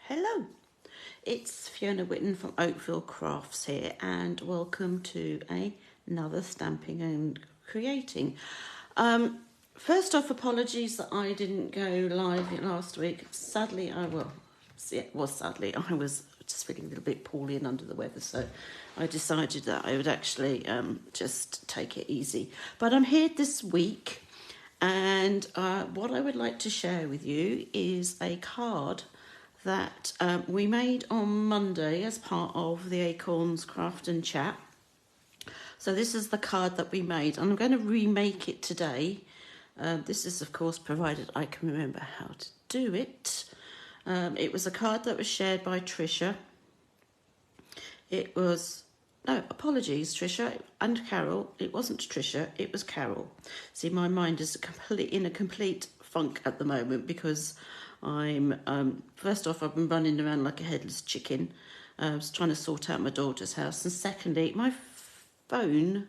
Hello, it's Fiona Whitten from Oakville Crafts here, and welcome to another stamping and creating. First off, apologies that I didn't go live last week. Sadly, I was just feeling a little bit poorly and under the weather, so I decided that I would actually just take it easy. But I'm here this week, and what I would like to share with you is a card that we made on Monday as part of the Acorns Craft and Chat. So this is the card that we made, and I'm going to remake it today. This is, of course, provided I can remember how to do it. It was a card that was shared by Trisha. It was, no, apologies, Trisha and Carol. It wasn't Trisha, it was Carol. See, my mind is in a complete funk at the moment because I'm, first off, I've been running around like a headless chicken. I was trying to sort out my daughter's house. And secondly, my phone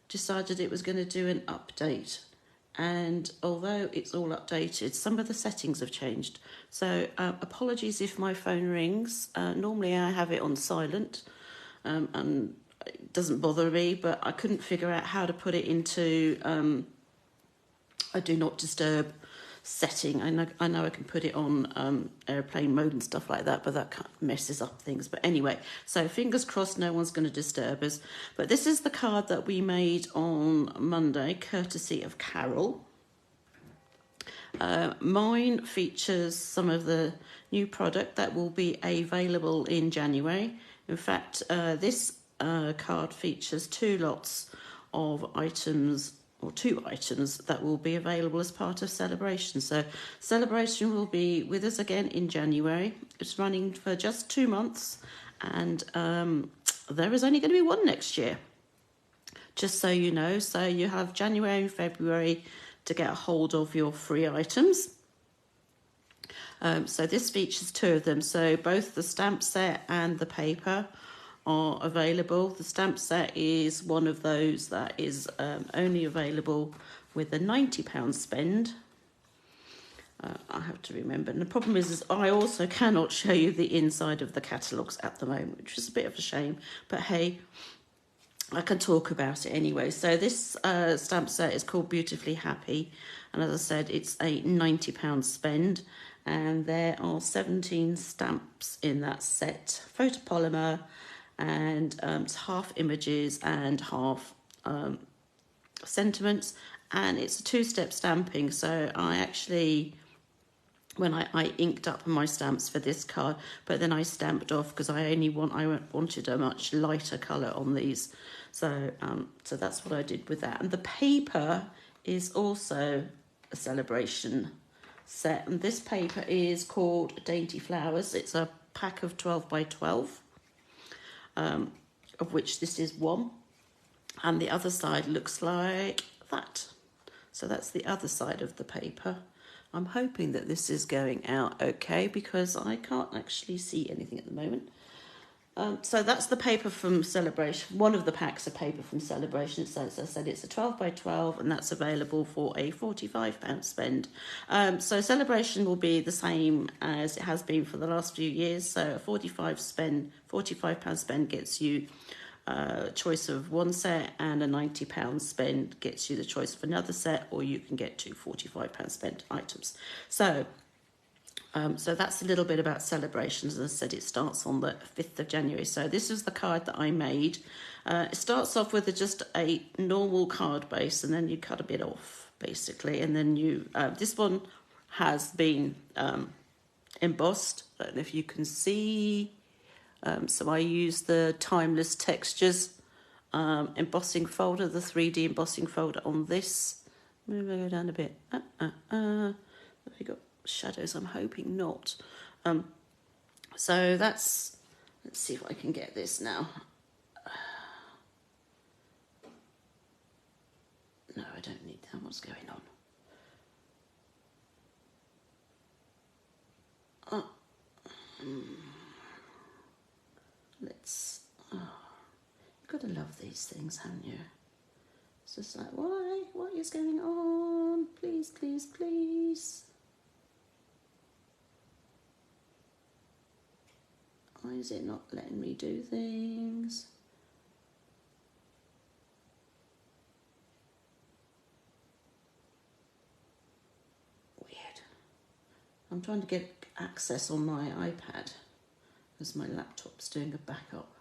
decided it was going to do an update. And although it's all updated, some of the settings have changed. So apologies if my phone rings. Normally I have it on silent and it doesn't bother me, but I couldn't figure out how to put it into a do not disturb setting. I know I can put it on airplane mode and stuff like that, but that kind of messes up things. But anyway, so fingers crossed no one's going to disturb us. But this is the card that we made on Monday, courtesy of Carol. Mine features some of the new product that will be available in January. In fact, this card features two lots of items, or two items that will be available as part of Celebration. So Celebration will be with us again in January. It's running for just 2 months, and there is only going to be one next year, just so you know. So you have January and February to get a hold of your free items. So this features two of them. So both the stamp set and the paper are available. The stamp set is one of those that is only available with a £90 spend. I have to remember. And the problem is I also cannot show you the inside of the catalogues at the moment, which is a bit of a shame. But hey, I can talk about it anyway. So this stamp set is called Beautifully Happy. And as I said, it's a £90 spend. And there are 17 stamps in that set. Photopolymer, and it's half images and half sentiments, and it's a two-step stamping. So I actually, when I inked up my stamps for this card, but then I stamped off because I wanted a much lighter colour on these. So so that's what I did with that. And the paper is also a Celebration set, and this paper is called Dainty Flowers. It's a pack of 12 by 12. Of which this is one, and the other side looks like that. So that's the other side of the paper. I'm hoping that this is going out okay because I can't actually see anything at the moment. So that's the paper from Celebration. One of the packs of paper from Celebration. So as I said, it's a 12 by 12, and that's available for a £45 spend. So Celebration will be the same as it has been for the last few years. So a £45 spend gets you a choice of one set, and a £90 spend gets you the choice of another set, or you can get two £45 spend items. So that's a little bit about Celebrations. As I said, it starts on the 5th of January. So this is the card that I made. It starts off with just a normal card base, and then you cut a bit off, basically. And then you, this one has been embossed. I don't know if you can see. So I use the Timeless Textures embossing folder, the 3D embossing folder on this. Maybe I go down a bit. Have you got shadows? I'm hoping not. So that's, let's see if I can get this now. No, I don't need that. What's going on? Let's, you've got to love these things, haven't you? It's just like, why? What is going on? Please, please, please. is it not letting me do things? Weird. I'm trying to get access on my iPad because my laptop's doing a backup.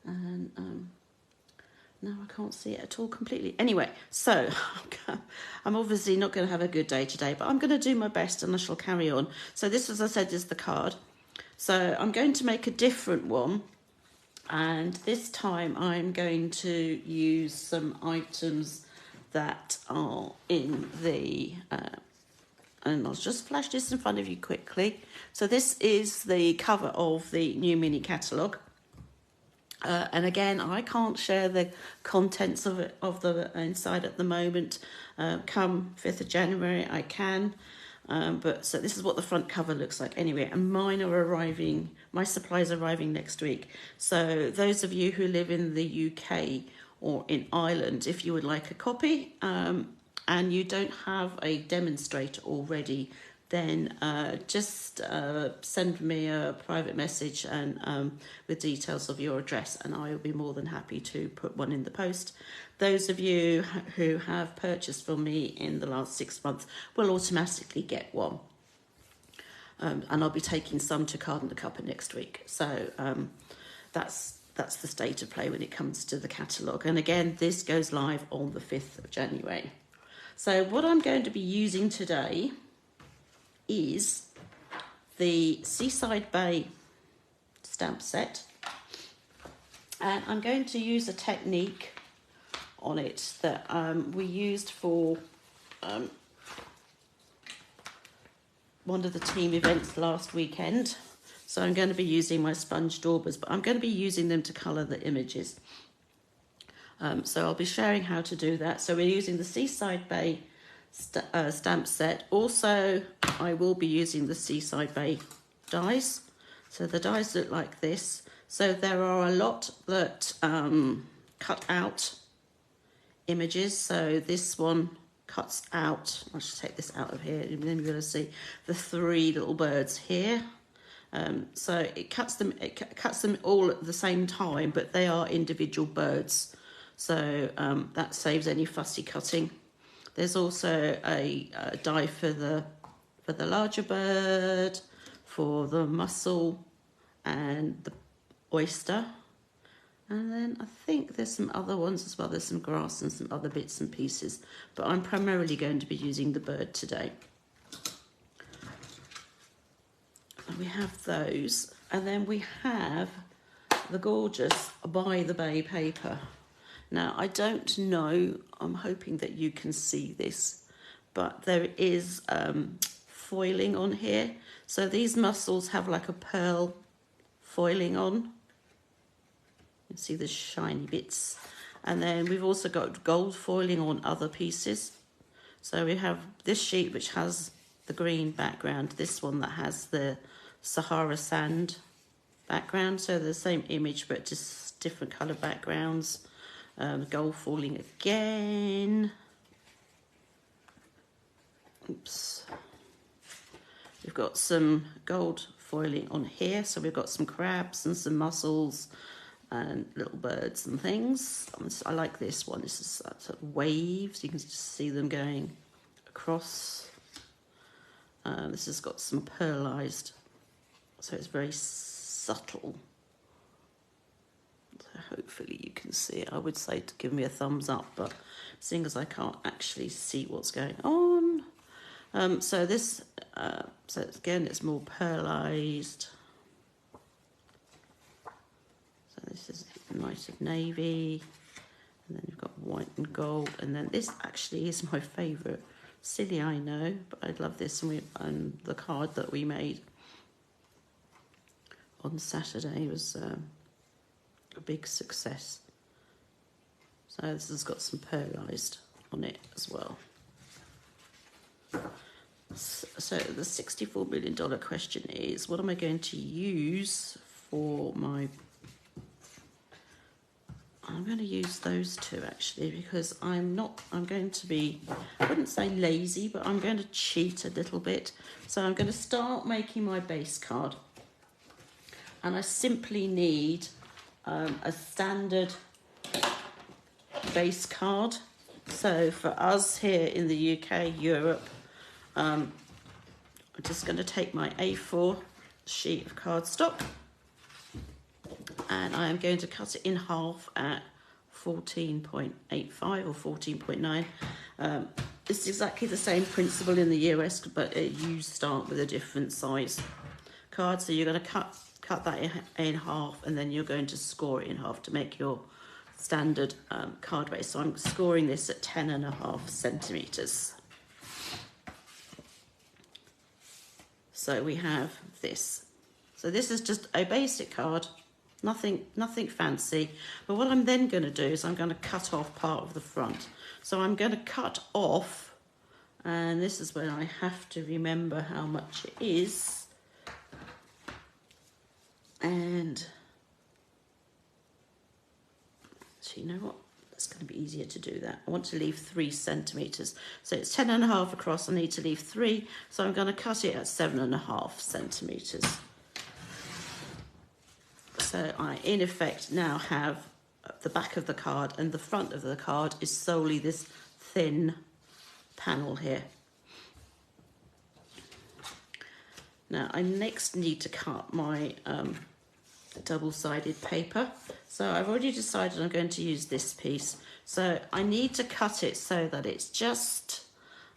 And now I can't see it at all completely. Anyway, so I'm obviously not going to have a good day today, but I'm going to do my best and I shall carry on. So this, as I said, is the card. So I'm going to make a different one. And this time I'm going to use some items that are in the... and I'll just flash this in front of you quickly. So this is the cover of the new mini catalogue. And again, I can't share the contents of it, of the inside at the moment. Come 5th of January, I can. But so this is what the front cover looks like anyway. And mine are arriving, my supplies are arriving next week. So those of you who live in the UK or in Ireland, if you would like a copy, and you don't have a demonstrator already, then just send me a private message and with details of your address, and I will be more than happy to put one in the post. Those of you who have purchased from me in the last 6 months will automatically get one. And I'll be taking some to Card and the Cuppa next week. So that's the state of play when it comes to the catalogue. And again, this goes live on the 5th of January. So what I'm going to be using today is the Seaside Bay stamp set, and I'm going to use a technique on it that we used for one of the team events last weekend. So I'm going to be using my sponge daubers, but I'm going to be using them to colour the images. So I'll be sharing how to do that. So we're using the Seaside Bay stamp set. Also, I will be using the Seaside Bay dies. So the dies look like this. So there are a lot that cut out images. So this one cuts out, I'll just take this out of here, and then you're going to see the 3 little birds here. So it cuts them all at the same time, but they are individual birds. So that saves any fussy cutting. There's also a die for the larger bird, for the mussel and the oyster. And then I think there's some other ones as well. There's some grass and some other bits and pieces. But I'm primarily going to be using the bird today. And we have those. And then we have the gorgeous By the Bay paper. Now, I don't know, I'm hoping that you can see this, but there is foiling on here. So these mussels have like a pearl foiling on. You can see the shiny bits. And then we've also got gold foiling on other pieces. So we have this sheet which has the green background, this one that has the Sahara sand background. So the same image but just different colour backgrounds. Gold foiling again. Oops. We've got some gold foiling on here. So we've got some crabs and some mussels and little birds and things. I like this one. This is sort of waves. You can just see them going across. This has got some pearlized, so it's very subtle. Hopefully you can see it. I would say to give me a thumbs up, but seeing as I can't actually see what's going on. So this, so again, it's more pearlized. So this is nice of navy, and then you've got white and gold, and then this actually is my favourite. Silly, I know, but I love this, and the card that we made on Saturday was a big success. So this has got some pearlized on it as well. So the $64 million question is, what am I going to use for my... I'm going to use those two actually, because I'm going to be, I wouldn't say lazy, but I'm going to cheat a little bit. So I'm going to start making my base card. and I simply need a standard base card. So for us here in the UK, Europe, I'm just going to take my A4 sheet of cardstock, and I am going to cut it in half at 14.85 or 14.9. It's exactly the same principle in the US, but you start with a different size card. So you're going to cut that in half, and then you're going to score it in half to make your standard card base. So I'm scoring this at 10.5 centimeters. So we have this. So this is just a basic card, nothing fancy. But what I'm then going to do is I'm going to cut off part of the front. So I'm going to cut off, and this is where I have to remember how much it is. And so you know what? It's going to be easier to do that. I want to leave 3 centimeters. So it's 10.5 across. I need to leave 3. So I'm going to cut it at 7.5 centimeters. So I, in effect, now have the back of the card, and the front of the card is solely this thin panel here. Now I next need to cut my double-sided paper. So I've already decided I'm going to use this piece. So I need to cut it so that it's just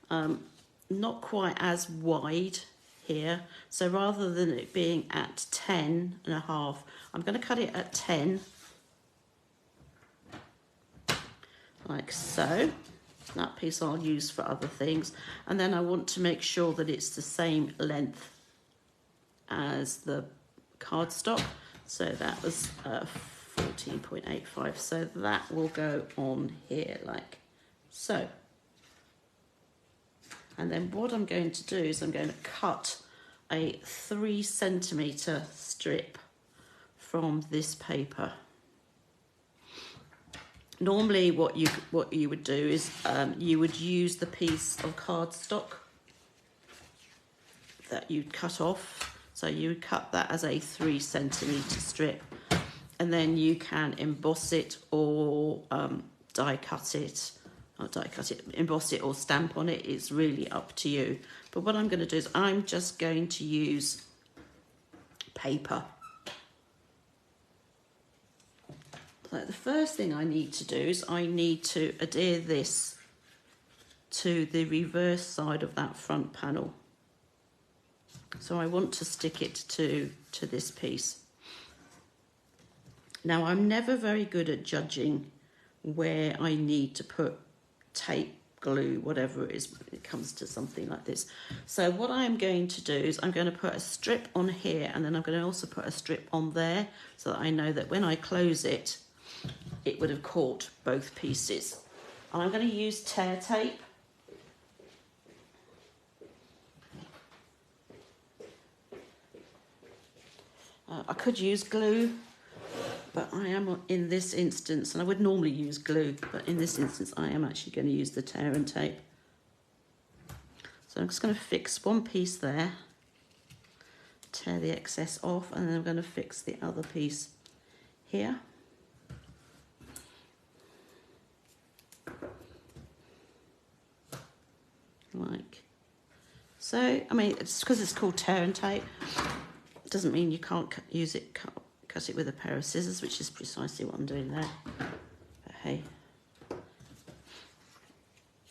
not quite as wide here. So rather than it being at 10.5, I'm going to cut it at 10, like so. That piece I'll use for other things. And then I want to make sure that it's the same length as the cardstock. So that was 14.85. So that will go on here like so. And then what I'm going to do is I'm going to cut a 3 centimeter strip from this paper. Normally what you would do is you would use the piece of cardstock that you'd cut off. So you would cut that as a 3 centimeter strip, and then you can emboss it or die cut it, emboss it or stamp on it. It's really up to you. But what I'm going to do is I'm just going to use paper. So the first thing I need to do is I need to adhere this to the reverse side of that front panel. So I want to stick it to this piece. Now I'm never very good at judging where I need to put tape, glue, whatever it is when it comes to something like this. So what I'm going to do is I'm going to put a strip on here, and then I'm going to also put a strip on there so that I know that when I close it, it would have caught both pieces. And I'm going to use tear tape. I could use glue, but I am in this instance, and I would normally use glue, but in this instance I am actually going to use the tear and tape. So I'm just going to fix one piece there, tear the excess off, and then I'm going to fix the other piece here. Like so. I mean, it's because it's called tear and tape. Doesn't mean you can't use it, cut it with a pair of scissors, which is precisely what I'm doing there. But hey.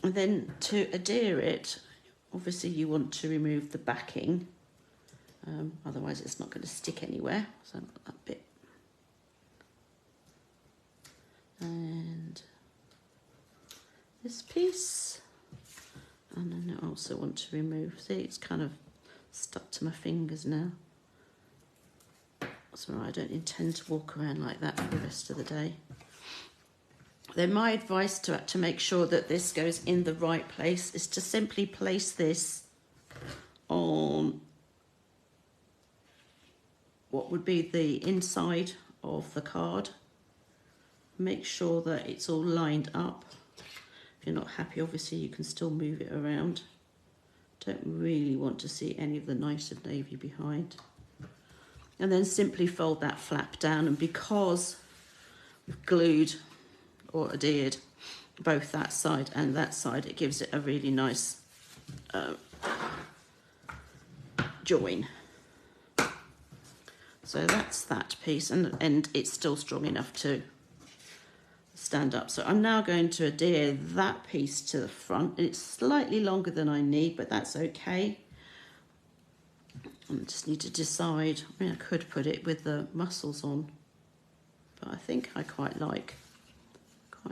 And then to adhere it, obviously you want to remove the backing, otherwise it's not going to stick anywhere. So I've got that bit. And this piece. And then I also want to remove, see, it's kind of stuck to my fingers now. So I don't intend to walk around like that for the rest of the day. Then my advice to make sure that this goes in the right place is to simply place this on what would be the inside of the card. Make sure that it's all lined up. If you're not happy, obviously you can still move it around. Don't really want to see any of the nice of navy behind. and then simply fold that flap down. And because we've glued or adhered both that side and that side, it gives it a really nice join. So that's that piece, and it's still strong enough to stand up. So I'm now going to adhere that piece to the front. It's slightly longer than I need, but that's okay. I just need to decide. I mean, I could put it with the muscles on, but I think I quite like.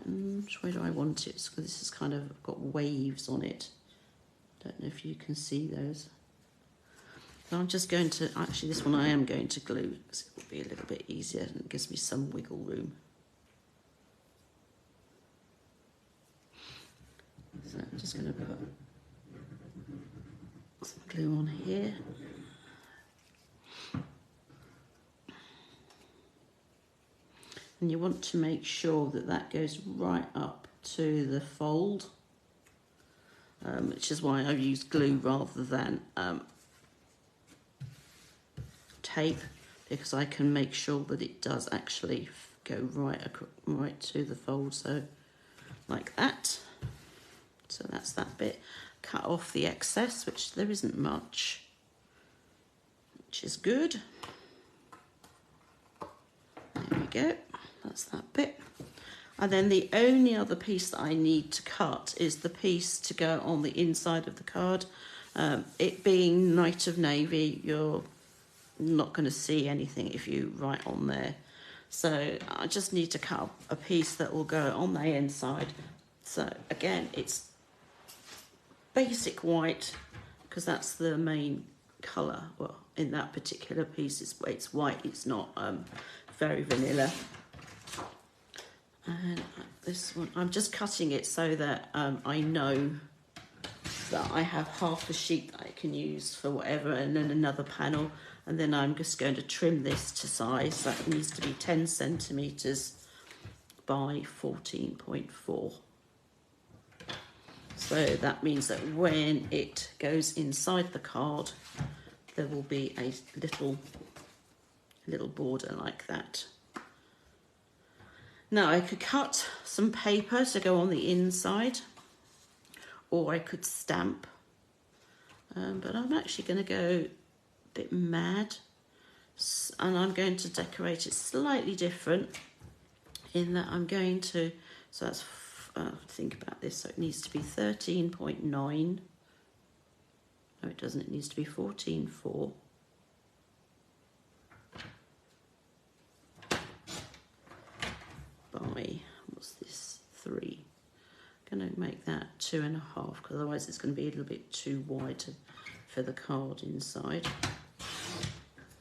Which way do I want it? Because this is kind of got waves on it. Don't know if you can see those. So I'm just going to, actually this one I am going to glue because it will be a little bit easier and it gives me some wiggle room. So I'm just going to put some glue on here. And you want to make sure that that goes right up to the fold, which is why I use glue rather than tape, because I can make sure that it does actually go right to the fold. So like that. So that's that bit. Cut off the excess, which there isn't much, which is good. There we go. That's that bit. And then the only other piece that I need to cut is the piece to go on the inside of the card. It being Night of Navy, you're not going to see anything if you write on there. So I just need to cut a piece that will go on the inside. So again, it's basic white because that's the main colour. Well, in that particular piece, it's white. It's not very vanilla. And this one, I'm just cutting it so that I know that I have half a sheet that I can use for whatever, and then another panel, and then I'm just going to trim this to size. That needs to be 10 centimetres by 14.4. So that means that when it goes inside the card, there will be a little border like that. Now I could cut some paper to go on the inside, or I could stamp, but I'm actually going to go a bit mad, and I'm going to decorate it slightly different in that I'm going to, so that's, think about this, so it needs to be 13.9, no it doesn't, it needs to be 14.4. By, what's this, 3. I'm going to make that 2.5 because otherwise it's going to be a little bit too wide for the card inside.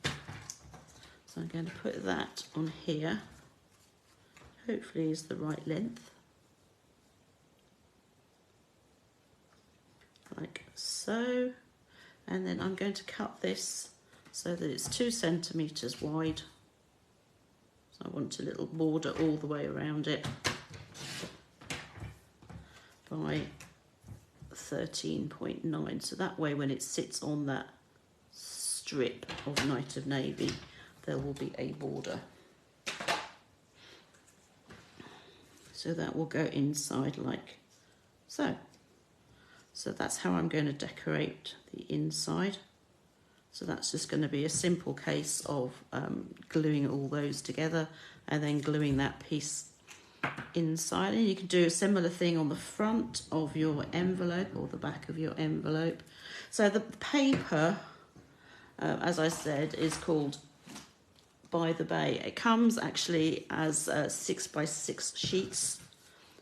So I'm going to put that on here. Hopefully is the right length. Like so. And then I'm going to cut this so that it's 2 centimetres wide. I want a little border all the way around it by 13.9. So that way when it sits on that strip of Night of Navy, there will be a border. So that will go inside like so. So that's how I'm going to decorate the inside. So that's just going to be a simple case of gluing all those together and then gluing that piece inside. And you can do a similar thing on the front of your envelope or the back of your envelope. So the paper, as I said, is called By the Bay. It comes actually as 6 by 6 sheets.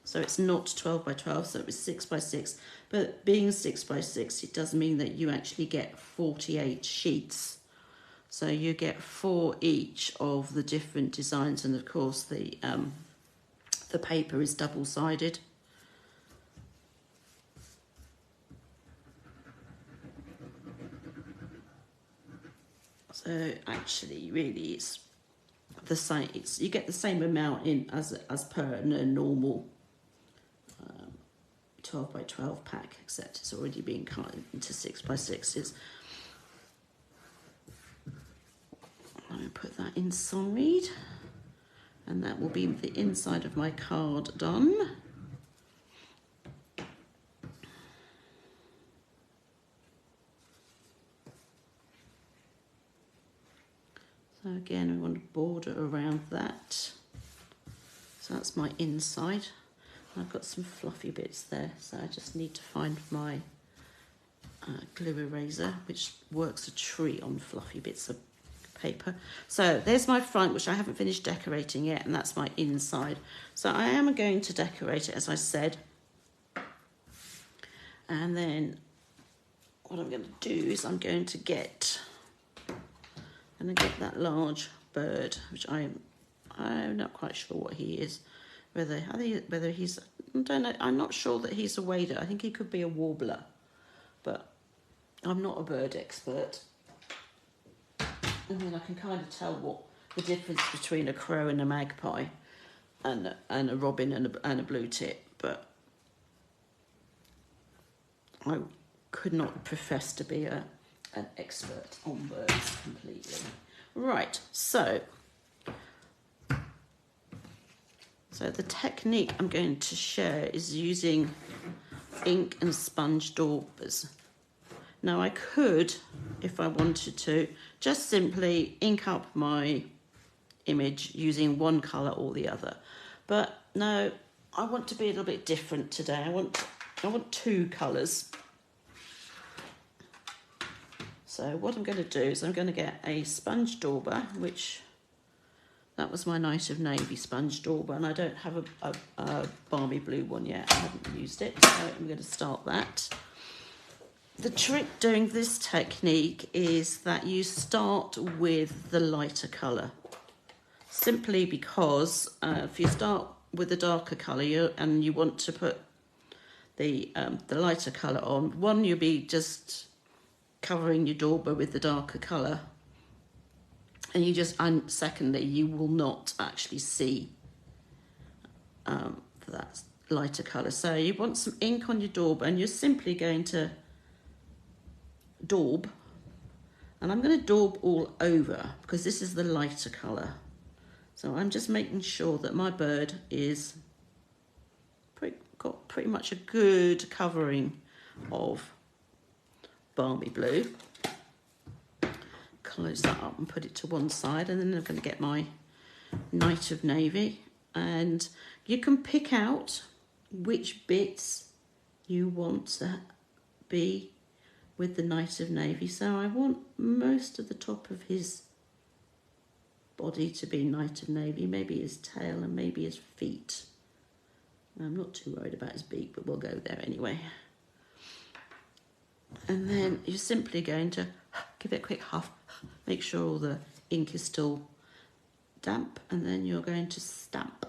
So it's not 12 by 12, so it was 6 by 6. But being 6 by 6, it does mean that you actually get 48 sheets. So you get 4 each of the different designs, and of course the paper is double-sided. So actually, really, it's the same. You get the same amount in as per a normal 12 by 12 pack, except it's already being cut into 6 by 6s. inside, and that will be the inside of my card done. So again, we want to border around that. So that's my inside. I've got some fluffy bits there, so I just need to find my glue eraser, which works a treat on fluffy bits of paper. So there's my front, which I haven't finished decorating yet, and that's my inside. So I am going to decorate it, as I said. And then what I'm going to do is I'm going to get that large bird, which I'm not quite sure what he is. Whether he's, I don't know, I'm not sure that he's a wader. I think he could be a warbler, but I'm not a bird expert. And then I can kind of tell what the difference between a crow and a magpie and a robin and a blue tit, but I could not profess to be an expert on birds completely. Right, so the technique I'm going to share is using ink and sponge daubers. Now I could, if I wanted to, just simply ink up my image using one colour or the other. But no, I want to be a little bit different today. I want two colours. So what I'm going to do is I'm going to get a sponge dauber, which that was my Night of Navy sponge dauber, and I don't have a balmy blue one yet. I haven't used it, so I'm going to start that. The trick doing this technique is that you start with the lighter colour, simply because if you start with a darker colour and you want to put the lighter colour on, one, you'll be just covering your dauber with the darker colour, and secondly, you will not actually see that lighter colour. So you want some ink on your dauber, and you're simply going to daub, and I'm going to daub all over because this is the lighter colour. So I'm just making sure that my bird is got pretty much a good covering of balmy blue. Close that up and put it to one side, and then I'm going to get my Night of Navy, and you can pick out which bits you want to be with the Night of Navy. So I want most of the top of his body to be Night of Navy, maybe his tail and maybe his feet. I'm not too worried about his beak, but we'll go there anyway. And then you're simply going to give it a quick huff, make sure all the ink is still damp, and then you're going to stamp.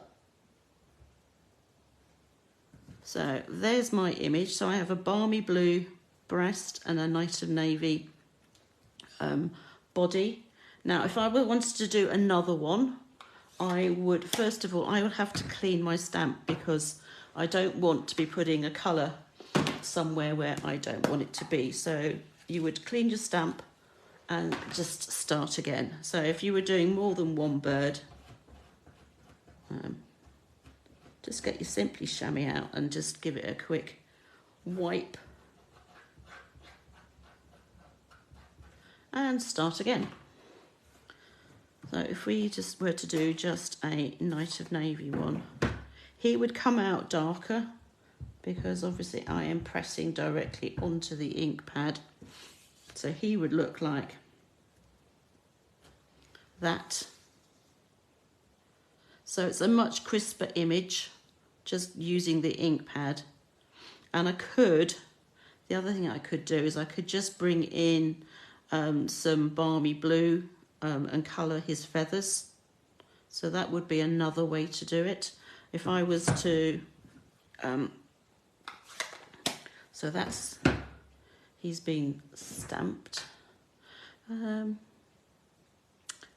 So there's my image. So I have a balmy blue breast and a Night of Navy body. Now if I wanted to do another one, I would, first of all, I would have to clean my stamp, because I don't want to be putting a colour somewhere where I don't want it to be. So you would clean your stamp and just start again. So if you were doing more than one bird, just get your Simply Chamois out and just give it a quick wipe and start again. So if we just were to do just a Night of Navy one, he would come out darker because obviously I am pressing directly onto the ink pad. So he would look like that. So it's a much crisper image just using the ink pad. And I could, the other thing I could do is I could just bring in some balmy blue and colour his feathers. So that would be another way to do it. If I was to, so that's, he's been stamped.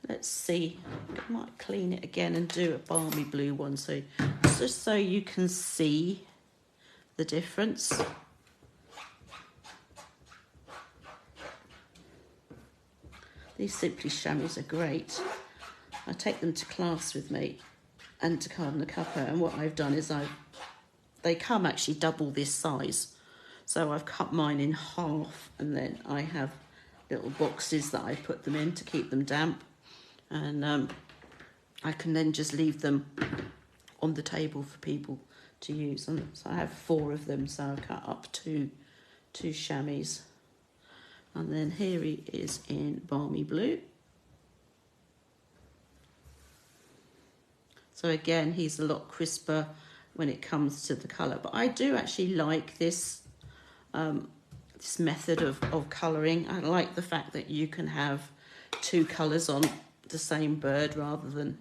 Let's see, I might clean it again and do a balmy blue one, so just so you can see the difference. These Simply Chamois are great. I take them to class with me and to Card and the Cuppa, and what I've done is they come actually double this size. So I've cut mine in half, and then I have little boxes that I put them in to keep them damp. And I can then just leave them on the table for people to use. And so I have 4 of them, so I've cut up two chamois. And then here he is in Balmy Blue. So again, he's a lot crisper when it comes to the colour. But I do actually like this this method of colouring. I like the fact that you can have 2 colours on the same bird rather than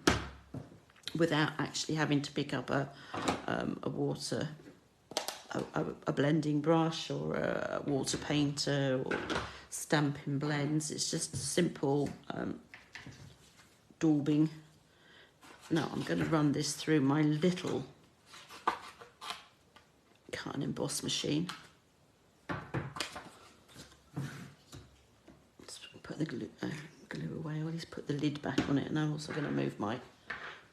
without actually having to pick up a blending brush or a water painter or Stampin blends. It's just simple daubing. Now I'm going to run this through my little cut and emboss machine. Let's put the glue away. I'll just put the lid back on it, and I'm also going to move my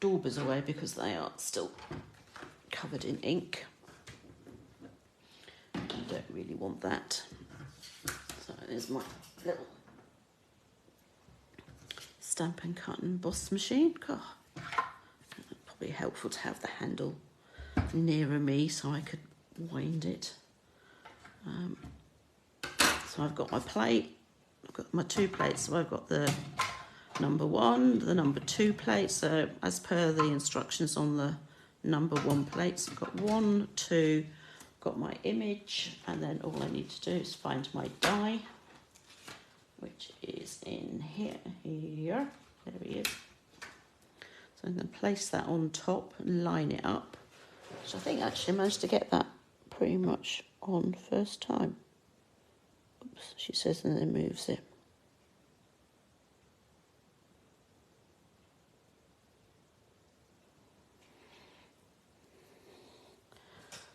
daubers away because they are still covered in ink. I don't really want that. So there's my little Stampin cut and emboss machine. God. Probably helpful to have the handle nearer me so I could wind it. So I've got my plate, I've got my 2 plates, so I've got the number 1, the number 2 plate, so as per the instructions on the number 1 plates, I've got 1, 2, got my image, and then all I need to do is find my die, which is in here, there he is. So I'm going to place that on top and line it up, which I think actually managed to get that pretty much on first time. Oops, she says, and then moves it.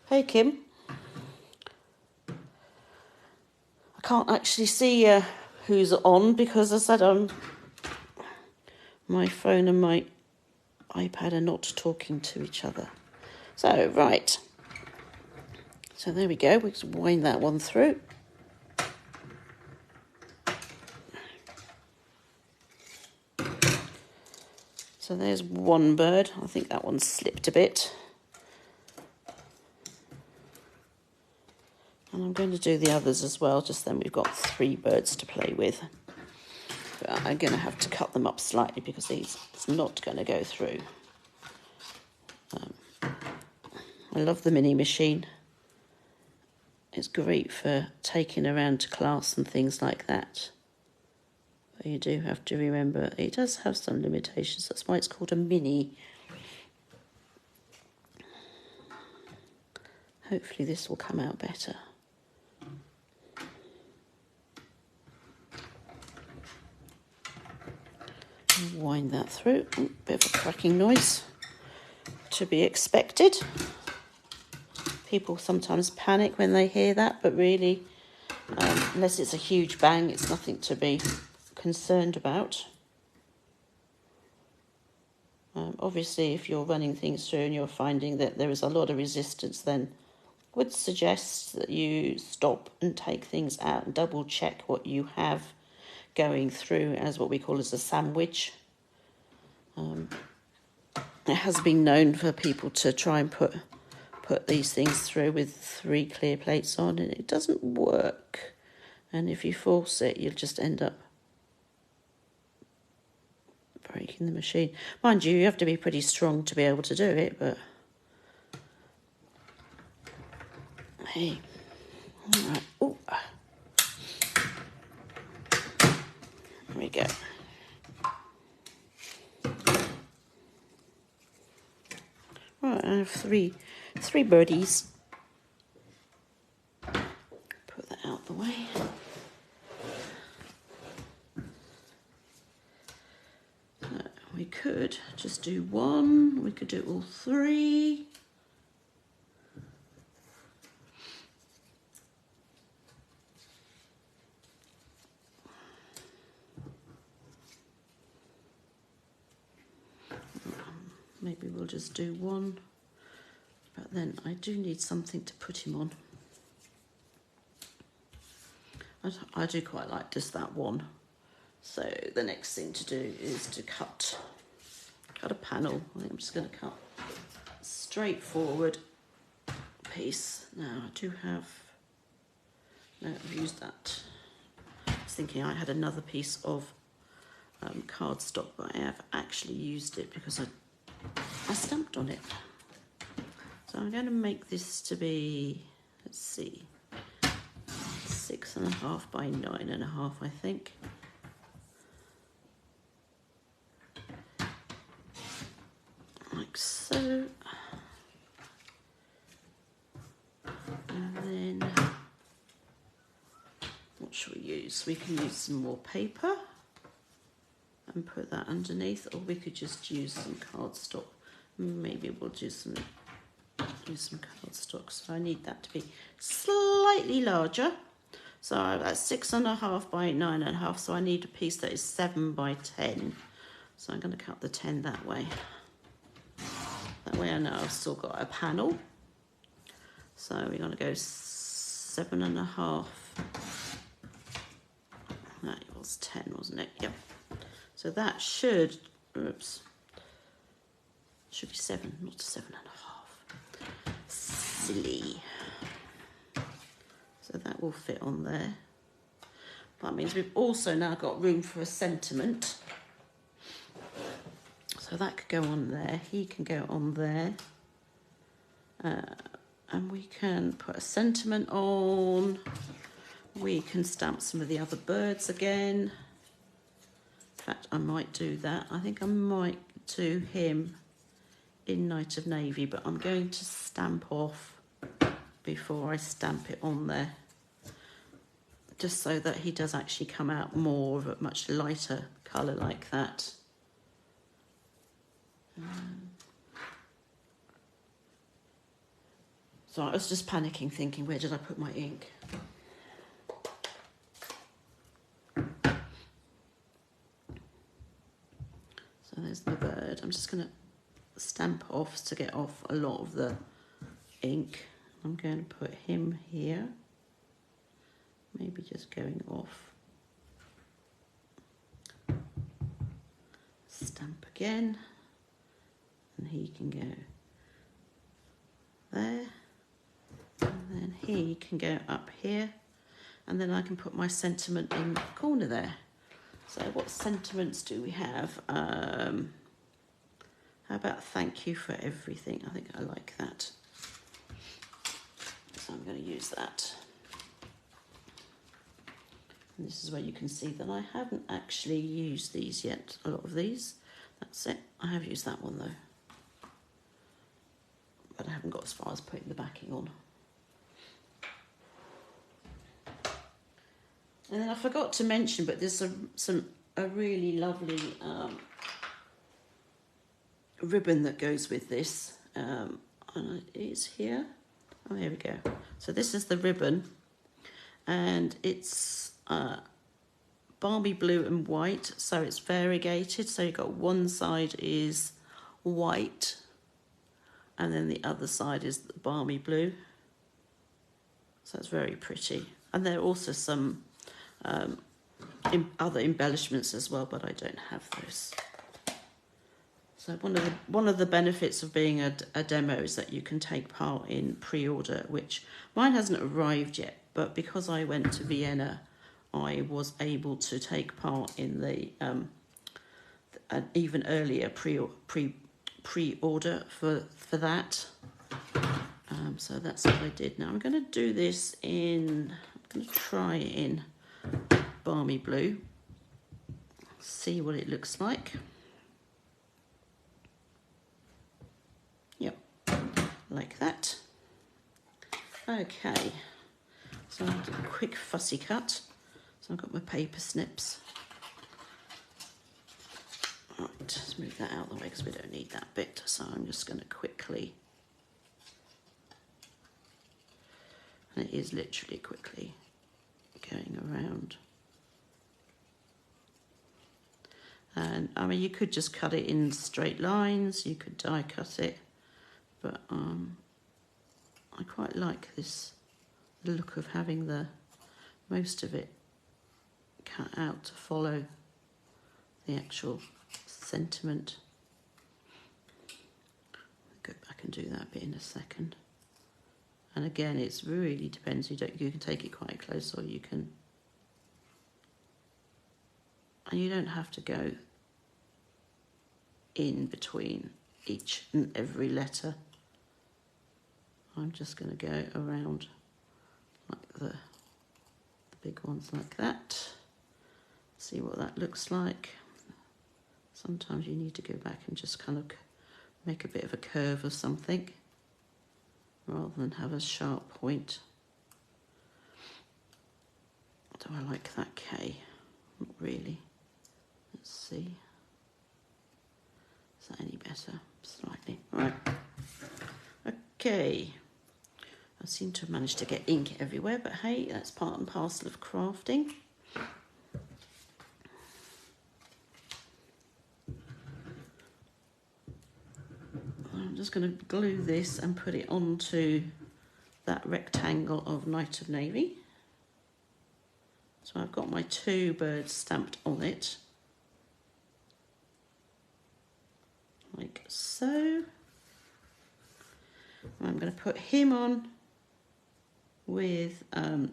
Hey Kim, I can't actually see who's on because I said my phone and my iPad are not talking to each other. So, right. So there we go. We can wind that one through. So there's one bird. I think that one slipped a bit. And I'm going to do the others as well, just then we've got 3 birds to play with. But I'm going to have to cut them up slightly because it's not going to go through. I love the mini machine. It's great for taking around to class and things like that. But you do have to remember it does have some limitations. That's why it's called a mini. Hopefully this will come out better. Wind that through. Ooh, bit of a cracking noise to be expected. People sometimes panic when they hear that, but really, unless it's a huge bang, it's nothing to be concerned about. Obviously, if you're running things through and you're finding that there is a lot of resistance, then I would suggest that you stop and take things out and double check what you have going through as what we call as a sandwich. It has been known for people to try and put these things through with 3 clear plates on, and it doesn't work. And if you force it, you'll just end up breaking the machine. Mind you, you have to be pretty strong to be able to do it, but hey, all right. Ooh. There we go. Right, I have three birdies. Put that out the way. We could just do 1. We could do all 3. maybe we'll just do one, but then I do need something to put him on. I do quite like just that one. So the next thing to do is to cut a panel. I think I'm just going to cut a straightforward piece. Now I do have, no, I've used that. I was thinking I had another piece of cardstock, but I have actually used it because I stamped on it. So I'm going to make this to be, let's see, 6.5 by 9.5, I think. Like so. And then, what should we use? We can use some more paper and put that underneath, or we could just use some cardstock. Maybe we'll use some cardstock. So I need that to be slightly larger. So that's 6.5 by 9.5. So I need a piece that is 7 by 10. So I'm going to cut the 10 that way. That way I know I've still got a panel. So we're going to go 7.5. That was 10, wasn't it? Yep. So that should, oops, should be 7, not 7.5. Silly. So that will fit on there. That means we've also now got room for a sentiment. So that could go on there. He can go on there. And we can put a sentiment on. We can stamp some of the other birds again. In fact, I might do that. I think I might do him in Night of Navy, but I'm going to stamp off before I stamp it on there. Just so that he does actually come out more of a much lighter colour like that. So I was just panicking, thinking, where did I put my ink? So there's the bird. I'm just going to stamp off to get off a lot of the ink. I'm going to put him here. Maybe just going off. Stamp again. And he can go there. And then he can go up here. And then I can put my sentiment in the corner there. So what sentiments do we have? How about thank you for everything? I think I like that. So I'm going to use that. And this is where you can see that I haven't actually used these yet, a lot of these. That's it. I have used that one though. But I haven't got as far as putting the backing on. And then I forgot to mention, but there's a really lovely ribbon that goes with this. And it is here. Oh, here we go. So this is the ribbon. And it's balmy blue and white. So it's variegated. So you've got one side is white. And then the other side is the balmy blue. So it's very pretty. And there are also some other embellishments as well, but I don't have those. So one of the benefits of being a demo is that you can take part in pre-order, which mine hasn't arrived yet, but because I went to Vienna, I was able to take part in the an even earlier pre-order for that. So that's what I did. Now I'm going to do this in, I'm going to try it in balmy blue, see what it looks like. Yep, like that. Okay, so I'll do a quick fussy cut. So I've got my paper snips. Right, let's move that out of the way because we don't need that bit. So I'm just going to quickly, and it is literally quickly going around. And I mean, you could just cut it in straight lines, you could die cut it, but I quite like this, the look of having the most of it cut out to follow the actual sentiment. I'll go back and do that bit in a second. And again, it's really depends. You can take it quite close, or you can, and you don't have to go in between each and every letter. I'm just going to go around like the big ones like that. See what that looks like. Sometimes you need to go back and just kind of make a bit of a curve or something rather than have a sharp point. Do I like that K? Not really. Let's see. Is that any better? Slightly. All right. Okay. I seem to have managed to get ink everywhere, but hey, that's part and parcel of crafting. I'm just going to glue this and put it onto that rectangle of Night of Navy. So I've got my 2 birds stamped on it, like so. I'm going to put him on with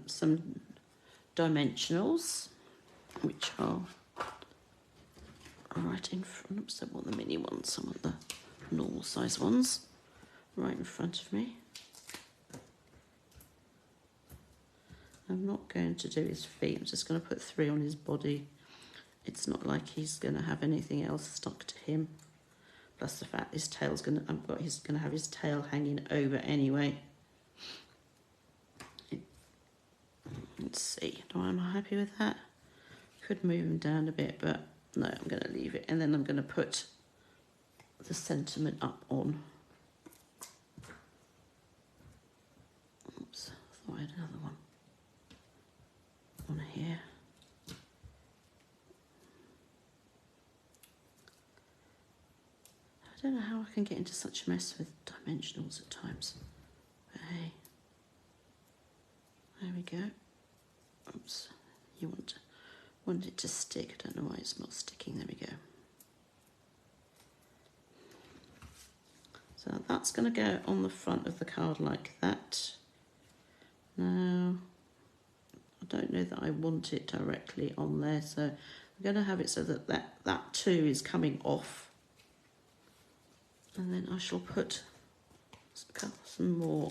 some dimensionals, which are right in front. Oops, I want the mini ones, some of the normal size ones right in front of me. I'm not going to do his feet, I'm just going to put 3 on his body. It's not like he's going to have anything else stuck to him. Plus the fact his tail's he's going to have his tail hanging over anyway. Let's see, am I happy with that? Could move him down a bit, but no, I'm going to leave it. And then I'm going to put the sentiment up on. Oops, I thought I had another one on here. I don't know how I can get into such a mess with dimensionals at times, but hey, there we go. Oops, you want it to stick. I don't know why it's not sticking. There we go. So that's going to go on the front of the card like that. Now, I don't know that I want it directly on there, so I'm going to have it so that that 2 is coming off. And then I shall put some more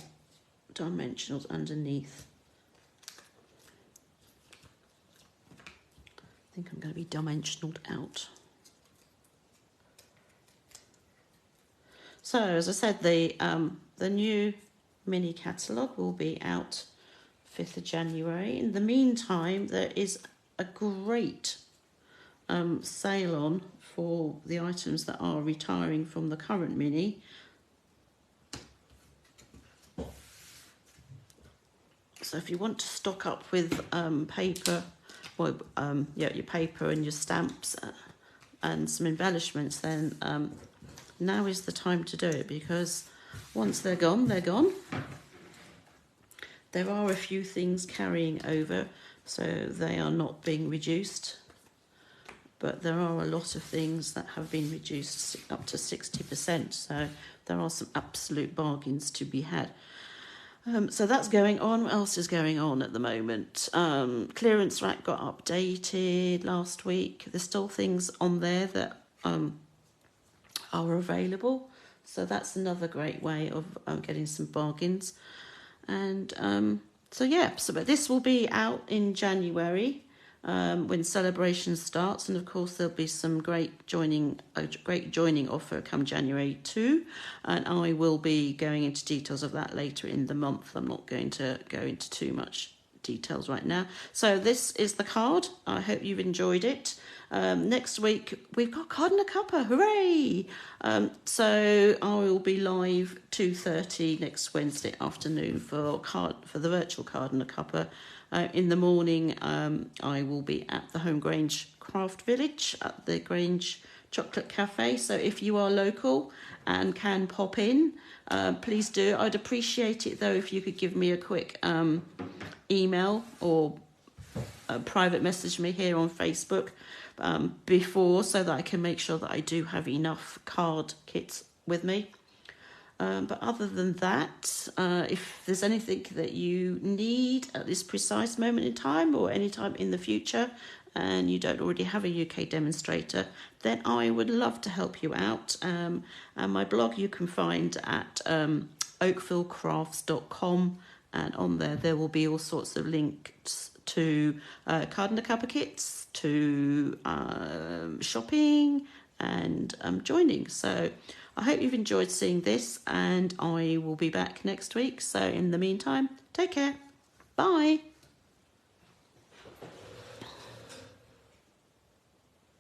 dimensionals underneath. I think I'm going to be dimensionaled out. So, as I said, the new mini catalogue will be out 5th of January. In the meantime, there is a great sale on for the items that are retiring from the current mini. So if you want to stock up with paper, well, your paper and your stamps and some embellishments, then now is the time to do it, because once they're gone, they're gone. There are a few things carrying over, so they are not being reduced. But there are a lot of things that have been reduced up to 60%, so there are some absolute bargains to be had. So that's going on. What else is going on at the moment? Clearance rack got updated last week. There's still things on there that are available, so that's another great way of getting some bargains. And so yeah, but this will be out in January. When celebration starts, and of course there'll be some great joining offer come January too, and I will be going into details of that later in the month. I'm not going to go into too much details right now. So this is the card. I hope you've enjoyed it. Next week we've got Card and a Cuppa, hooray! So I will be live 2:30 next Wednesday afternoon for the virtual Card and a Cuppa. In the morning, I will be at the Home Grange Craft Village at the Grange Chocolate Cafe. So if you are local and can pop in, please do. I'd appreciate it though if you could give me a quick email or private message me here on Facebook before, so that I can make sure that I do have enough card kits with me. But other than that, if there's anything that you need at this precise moment in time or any time in the future and you don't already have a UK demonstrator, then I would love to help you out. And my blog you can find at oakvillecrafts.com, and on there will be all sorts of links to card and a cuppa kits, to shopping and joining. So I hope you've enjoyed seeing this, and I will be back next week. So in the meantime, take care. Bye.